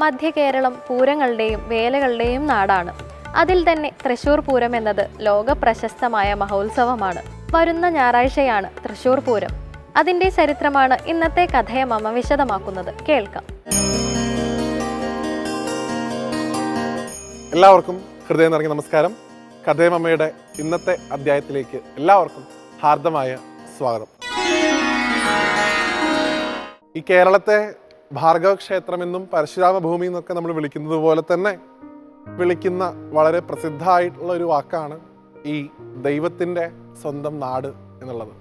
മധ്യ കേരളം പൂരങ്ങളുടെയും വേലകളുടെയും നാടാണ്. അതിൽ തന്നെ തൃശ്ശൂർ പൂരം എന്നത് ലോക പ്രശസ്തമായ മഹോത്സവമാണ്. വരുന്ന ഞായറാഴ്ചയാണ് തൃശ്ശൂർ പൂരം. അതിൻ്റെ ചരിത്രമാണ് ഇന്നത്തെ കഥയമമ്മ വിശദമാക്കുന്നത്. കേൾക്കാം. എല്ലാവർക്കും ഹൃദയം നിറഞ്ഞ നമസ്കാരം. കഥയമമ്മയുടെ ഇന്നത്തെ അധ്യായത്തിലേക്ക് എല്ലാവർക്കും ഹാർദമായ സ്വാഗതം. ഈ കേരളത്തെ ഭാർഗവ ക്ഷേത്രമെന്നും പരശുരാമ ഭൂമി എന്നൊക്കെ നമ്മൾ വിളിക്കുന്നത് പോലെ തന്നെ വിളിക്കുന്ന വളരെ പ്രസിദ്ധമായിട്ടുള്ള ഒരു വാക്കാണ് ഈ ദൈവത്തിൻ്റെ സ്വന്തം നാട് എന്നുള്ളത്.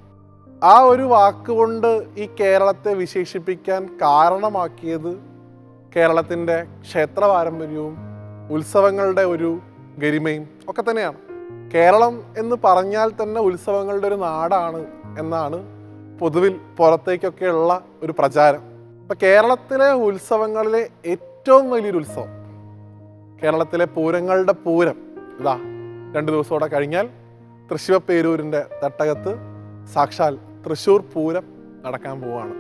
ആ ഒരു വാക്കുകൊണ്ട് ഈ കേരളത്തെ വിശേഷിപ്പിക്കാൻ കാരണമാക്കിയത് കേരളത്തിൻ്റെ ക്ഷേത്ര പാരമ്പര്യവും ഉത്സവങ്ങളുടെ ഒരു ഗരിമയും ഒക്കെ തന്നെയാണ്. കേരളം എന്ന് പറഞ്ഞാൽ തന്നെ ഉത്സവങ്ങളുടെ ഒരു നാടാണ് എന്നാണ് പൊതുവിൽ പുറത്തേക്കൊക്കെയുള്ള ഒരു പ്രചാരം. ഇപ്പം കേരളത്തിലെ ഉത്സവങ്ങളിലെ ഏറ്റവും വലിയൊരു ഉത്സവം, കേരളത്തിലെ പൂരങ്ങളുടെ പൂരം, ഇതാ 2 ദിവസത്തോടെ കഴിഞ്ഞാൽ തൃശ്ശൂർപേരൂരിൻ്റെ തട്ടകത്ത് സാക്ഷാൽ തൃശ്ശൂർ പൂരം നടക്കാൻ പോവുകയാണ്.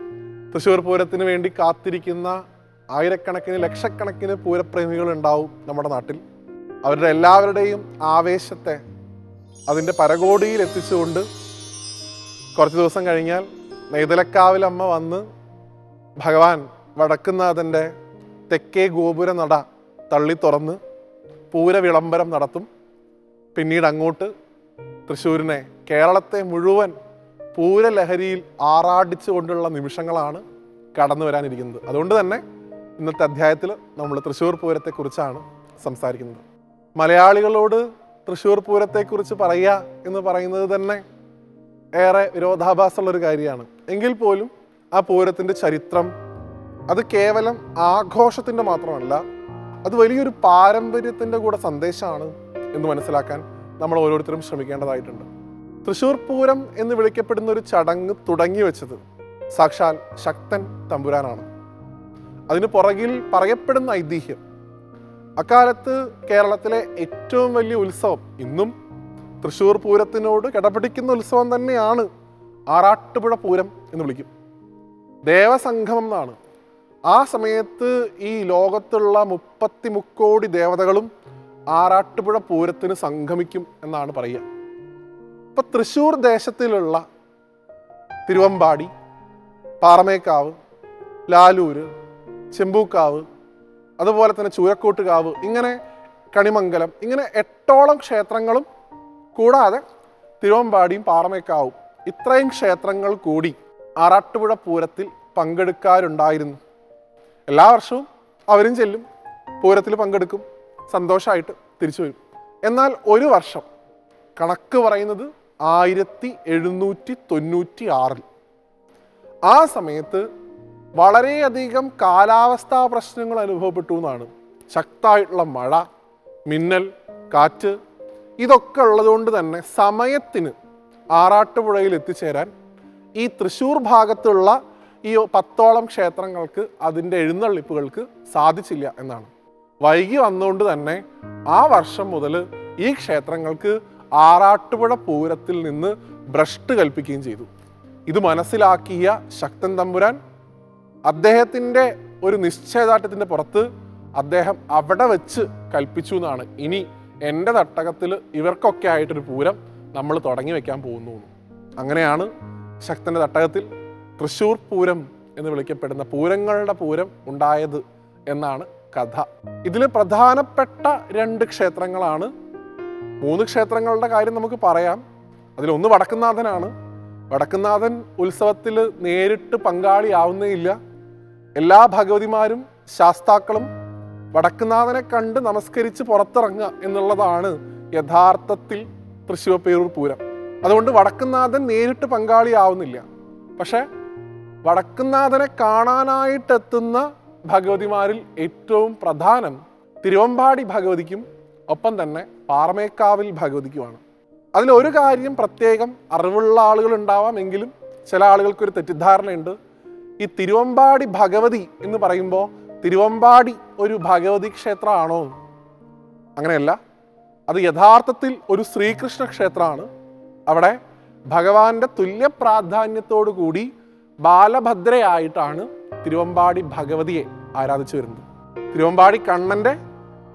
തൃശ്ശൂർ പൂരത്തിന് വേണ്ടി കാത്തിരിക്കുന്ന ആയിരക്കണക്കിന് ലക്ഷക്കണക്കിന് പൂരപ്രേമികൾ ഉണ്ടാവും നമ്മുടെ നാട്ടിൽ. അവരുടെ എല്ലാവരുടെയും ആവേശത്തെ അതിൻ്റെ പരകോടിയിൽ എത്തിച്ചുകൊണ്ട് കുറച്ച് ദിവസം കഴിഞ്ഞാൽ നെയ്തലക്കാവിലമ്മ വന്ന് ഭഗവാൻ വടക്കുന്നാഥൻ്റെ തെക്കേ ഗോപുര നട തള്ളി തുറന്ന് പൂരവിളംബരം നടത്തും. പിന്നീട് അങ്ങോട്ട് തൃശ്ശൂരിനെ, കേരളത്തെ മുഴുവൻ പൂരലഹരിയിൽ ആറാടിച്ചു കൊണ്ടുള്ള നിമിഷങ്ങളാണ് കടന്നു വരാനിരിക്കുന്നത്. അതുകൊണ്ട് തന്നെ ഇന്നത്തെ അധ്യായത്തിൽ നമ്മൾ തൃശ്ശൂർ പൂരത്തെക്കുറിച്ചാണ് സംസാരിക്കുന്നത്. മലയാളികളോട് തൃശ്ശൂർ പൂരത്തെക്കുറിച്ച് പറയുക എന്ന് പറയുന്നത് തന്നെ ഏറെ വിരോധാഭാസമുള്ളൊരു കാര്യമാണ്. എങ്കിൽ പോലും ആ പൂരത്തിൻ്റെ ചരിത്രം അത് കേവലം ആഘോഷത്തിൻ്റെ മാത്രമല്ല, അത് വലിയൊരു പാരമ്പര്യത്തിൻ്റെ കൂടെ സന്ദേശമാണ് എന്ന് മനസ്സിലാക്കാൻ നമ്മൾ ഓരോരുത്തരും ശ്രമിക്കേണ്ടതായിട്ടുണ്ട്. തൃശ്ശൂർ പൂരം എന്ന് വിളിക്കപ്പെടുന്ന ഒരു ചടങ്ങ് തുടങ്ങി വെച്ചത് സാക്ഷാൽ ശക്തൻ തമ്പുരാനാണ്. അതിന് പുറകിൽ പറയപ്പെടുന്ന ഐതിഹ്യം, അക്കാലത്ത് കേരളത്തിലെ ഏറ്റവും വലിയ ഉത്സവം, ഇന്നും തൃശ്ശൂർ പൂരത്തിനോട് കിടപിടിക്കുന്ന ഉത്സവം തന്നെയാണ് ആറാട്ടുപുഴ പൂരം എന്ന് വിളിക്കും. ദേവസംഗമം എന്നാണ്. ആ സമയത്ത് ഈ ലോകത്തുള്ള 33 കോടി ദേവതകളും ആറാട്ടുപുഴ പൂരത്തിന് സംഗമിക്കും എന്നാണ് പറയുക. ഇപ്പം തൃശ്ശൂർ ദേശത്തിലുള്ള തിരുവമ്പാടി, പാറമേക്കാവ്, ലാലൂര്, ചെമ്പൂക്കാവ്, അതുപോലെ തന്നെ ചൂരക്കോട്ടുകാവ്, ഇങ്ങനെ കണിമംഗലം, ഇങ്ങനെ 8ഓളം ക്ഷേത്രങ്ങളും കൂടാതെ തിരുവമ്പാടിയും പാറമേക്കാവും, ഇത്രയും ക്ഷേത്രങ്ങൾ കൂടി ആറാട്ടുപുഴ പൂരത്തിൽ പങ്കെടുക്കാറുണ്ടായിരുന്നു. എല്ലാ വർഷവും അവരും ചെല്ലും, പൂരത്തിൽ പങ്കെടുക്കും, സന്തോഷമായിട്ട് തിരിച്ചു വരും. എന്നാൽ ഒരു വർഷം, കണക്ക് പറയുന്നത് 1796, ആ സമയത്ത് വളരെയധികം കാലാവസ്ഥാ പ്രശ്നങ്ങൾ അനുഭവപ്പെട്ടു എന്നാണ്. ശക്തമായിട്ടുള്ള മഴ, മിന്നൽ, കാറ്റ്, ഇതൊക്കെ ഉള്ളതുകൊണ്ട് തന്നെ സമയത്തിന് ആറാട്ടുപുഴയിൽ എത്തിച്ചേരാൻ ഈ തൃശ്ശൂർ ഭാഗത്തുള്ള ഈ 10ഓളം ക്ഷേത്രങ്ങൾക്ക് അതിൻ്റെ എഴുന്നള്ളിപ്പുകൾക്ക് സാധിച്ചില്ല എന്നാണ്. വൈകി വന്നുകൊണ്ട് തന്നെ ആ വർഷം മുതൽ ഈ ക്ഷേത്രങ്ങൾക്ക് ആറാട്ടുപുഴ പൂരത്തിൽ നിന്ന് ഭ്രഷ്ട് കൽപ്പിക്കുകയും ചെയ്തു. ഇത് മനസ്സിലാക്കിയ ശക്തൻ തമ്പുരാൻ അദ്ദേഹത്തിൻ്റെ ഒരു നിശ്ചയദാർഢ്യത്തിൻ്റെ പുറത്ത് അദ്ദേഹം അവിടെ വെച്ച് കൽപ്പിച്ചു എന്നാണ്, ഇനി എൻ്റെ തട്ടകത്തിൽ ഇവർക്കൊക്കെ ആയിട്ടൊരു പൂരം നമ്മൾ തുടങ്ങി വയ്ക്കാൻ പോകുന്നു. അങ്ങനെയാണ് ശക്തൻ്റെ തട്ടകത്തിൽ തൃശ്ശൂർ പൂരം എന്ന് വിളിക്കപ്പെടുന്ന പൂരങ്ങളുടെ പൂരം ഉണ്ടായത് എന്നാണ് കഥ. ഇതിൽ പ്രധാനപ്പെട്ട 2 ക്ഷേത്രങ്ങളാണ്. 3 ക്ഷേത്രങ്ങളുടെ കാര്യം നമുക്ക് പറയാം. അതിലൊന്ന് വടക്കുന്നാഥനാണ്. വടക്കുന്നാഥൻ ഉത്സവത്തിൽ നേരിട്ട് പങ്കാളിയാവുന്നേയില്ല. എല്ലാ ഭഗവതിമാരും ശാസ്താക്കളും വടക്കുന്നാഥനെ കണ്ട് നമസ്കരിച്ച് പുറത്തിറങ്ങുക എന്നുള്ളതാണ് യഥാർത്ഥത്തിൽ തൃശ്ശൂർപേരൂർ പൂരം. അതുകൊണ്ട് വടക്കുന്നാഥൻ നേരിട്ട് പങ്കാളിയാവുന്നില്ല. പക്ഷെ വടക്കുന്നാഥനെ കാണാനായിട്ടെത്തുന്ന ഭഗവതിമാരിൽ ഏറ്റവും പ്രധാനം തിരുവമ്പാടി ഭഗവതിക്കും ഒപ്പം തന്നെ പാറമേക്കാവിൽ ഭഗവതിക്കുമാണ്. അതിലൊരു കാര്യം പ്രത്യേകം അറിവുള്ള ആളുകൾ ഉണ്ടാവാമെങ്കിലും ചില ആളുകൾക്കൊരു തെറ്റിദ്ധാരണയുണ്ട്. ഈ തിരുവമ്പാടി ഭഗവതി എന്ന് പറയുമ്പോൾ തിരുവമ്പാടി ഒരു ഭഗവതി ക്ഷേത്രമാണോ? അങ്ങനെയല്ല. അത് യഥാർത്ഥത്തിൽ ഒരു ശ്രീകൃഷ്ണ ക്ഷേത്രമാണ്. അവിടെ ഭഗവാന്റെ തുല്യ പ്രാധാന്യത്തോടു കൂടി ബാലഭദ്രയായിട്ടാണ് തിരുവമ്പാടി ഭഗവതിയെ ആരാധിച്ചു വരുന്നത്. തിരുവമ്പാടി കണ്ണൻ്റെ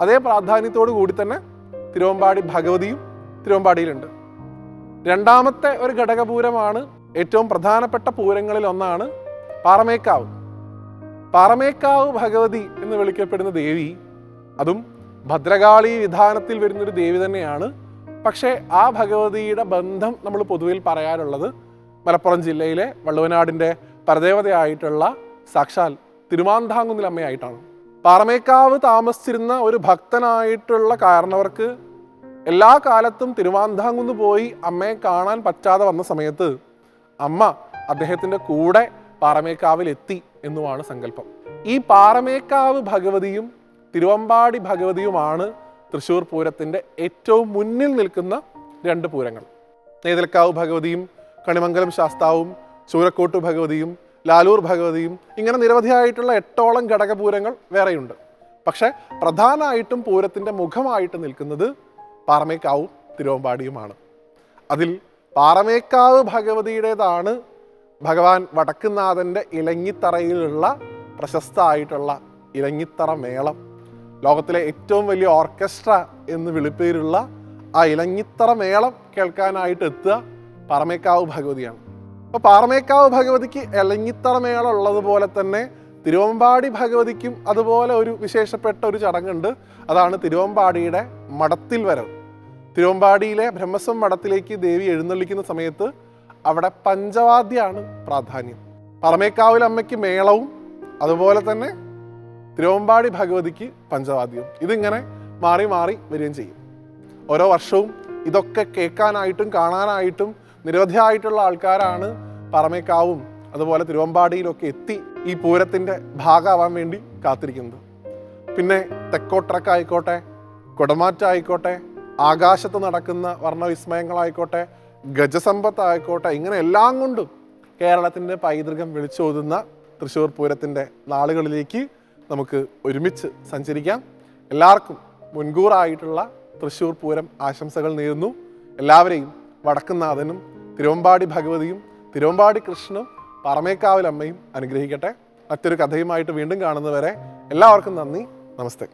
അതേ പ്രാധാന്യത്തോടു കൂടി തന്നെ തിരുവമ്പാടി ഭഗവതിയും തിരുവമ്പാടിയിലുണ്ട്. രണ്ടാമത്തെ ഒരു ഘടകപൂരമാണ് ഏറ്റവും പ്രധാനപ്പെട്ട പൂരങ്ങളിൽ ഒന്നാണ് പാറമേക്കാവ്. പാറമേക്കാവ് ഭഗവതി എന്ന് വിളിക്കപ്പെടുന്ന ദേവി, അതും ഭദ്രകാളി വിധാനത്തിൽ വരുന്നൊരു ദേവി തന്നെയാണ്. പക്ഷേ ആ ഭഗവതിയുടെ ബന്ധം നമ്മൾ പൊതുവിൽ പറയാറുള്ളത് മലപ്പുറം ജില്ലയിലെ വള്ളുവനാടിൻ്റെ പരദേവതയായിട്ടുള്ള സാക്ഷാൽ തിരുമാന്താംകുന്നിലമ്മയായിട്ടാണ്. പാറമേക്കാവ് താമസിച്ചിരുന്ന ഒരു ഭക്തനായിട്ടുള്ള കാരണവർക്ക് എല്ലാ കാലത്തും തിരുമാന്താംകുന്ന് പോയി അമ്മയെ കാണാൻ പറ്റാതെ വന്ന സമയത്ത് അമ്മ അദ്ദേഹത്തിൻ്റെ കൂടെ പാറമേക്കാവിൽ എത്തി എന്നുമാണ് സങ്കല്പം. ഈ പാറമേക്കാവ് ഭഗവതിയും തിരുവമ്പാടി ഭഗവതിയുമാണ് തൃശ്ശൂർ പൂരത്തിൻ്റെ ഏറ്റവും മുന്നിൽ നിൽക്കുന്ന രണ്ട് പൂരങ്ങൾ. നെയ്തലക്കാവ് ഭഗവതിയും കണിമംഗലം ശാസ്താവും ചൂരക്കോട്ട് ഭഗവതിയും ലാലൂർ ഭഗവതിയും ഇങ്ങനെ നിരവധിയായിട്ടുള്ള 8ഓളം ഘടകപൂരങ്ങൾ വേറെയുണ്ട്. പക്ഷേ പ്രധാനമായിട്ടും പൂരത്തിൻ്റെ മുഖമായിട്ട് നിൽക്കുന്നത് പാറമേക്കാവും തിരുവമ്പാടിയുമാണ്. അതിൽ പാറമേക്കാവ് ഭഗവതിയുടേതാണ് ഭഗവാൻ വടക്കുന്നാഥൻ്റെ ഇലങ്ങിത്തറയിലുള്ള പ്രശസ്തമായിട്ടുള്ള ഇലങ്ങിത്തറ മേളം. ലോകത്തിലെ ഏറ്റവും വലിയ ഓർക്കസ്ട്ര എന്ന് വിളിപ്പേരുള്ള ആ ഇലങ്ങിത്തറ മേളം കേൾക്കാനായിട്ട് എത്തുക പാറമേക്കാവ് ഭഗവതിയാണ്. അപ്പോൾ പാറമേക്കാവ് ഭഗവതിക്ക് ഇലങ്ങിത്തറ മേളം ഉള്ളതുപോലെ തന്നെ തിരുവമ്പാടി ഭഗവതിക്കും അതുപോലെ ഒരു വിശേഷപ്പെട്ട ഒരു ചടങ്ങുണ്ട്. അതാണ് തിരുവമ്പാടിയുടെ മടത്തിൽ വരവ്. തിരുവമ്പാടിയിലെ ബ്രഹ്മസ്വം മഠത്തിലേക്ക് ദേവി എഴുന്നള്ളിക്കുന്ന സമയത്ത് അവിടെ പഞ്ചവാദ്യമാണ് പ്രാധാന്യം. പാറമേക്കാവിൽ അമ്മയ്ക്ക് മേളവും അതുപോലെ തന്നെ തിരുവമ്പാടി ഭഗവതിക്ക് പഞ്ചവാദ്യവും. ഇതിങ്ങനെ മാറി മാറി വരികയും ചെയ്യും. ഓരോ വർഷവും ഇതൊക്കെ കേൾക്കാനായിട്ടും കാണാനായിട്ടും നിരവധിയായിട്ടുള്ള ആൾക്കാരാണ് പാറമേക്കാവും അതുപോലെ തിരുവമ്പാടിയിലൊക്കെ എത്തി ഈ പൂരത്തിൻ്റെ ഭാഗമാവാൻ വേണ്ടി കാത്തിരിക്കുന്നത്. പിന്നെ തെക്കോട്ടിറക്കായിക്കോട്ടെ, കുടമാറ്റായിക്കോട്ടെ, ആകാശത്ത് നടക്കുന്ന വർണ്ണവിസ്മയങ്ങളായിക്കോട്ടെ, ഗജസമ്പത്തായിക്കോട്ടെ, ഇങ്ങനെ എല്ലാം കൊണ്ടും കേരളത്തിൻ്റെ പൈതൃകം വിളിച്ചോതുന്ന തൃശ്ശൂർ പൂരത്തിൻ്റെ നാളുകളിലേക്ക് നമുക്ക് ഒരുമിച്ച് സഞ്ചരിക്കാം. എല്ലാവർക്കും മുൻകൂറായിട്ടുള്ള തൃശ്ശൂർ പൂരം ആശംസകൾ നേരുന്നു. എല്ലാവരെയും വടക്കുന്നാഥനും തിരുവമ്പാടി ഭഗവതിയും തിരുവമ്പാടി കൃഷ്ണനും പാറമേക്കാവിൽ അമ്മയും അനുഗ്രഹിക്കട്ടെ. മറ്റൊരു കഥയുമായിട്ട് വീണ്ടും കാണുന്നവരെ എല്ലാവർക്കും നന്ദി, നമസ്തേ.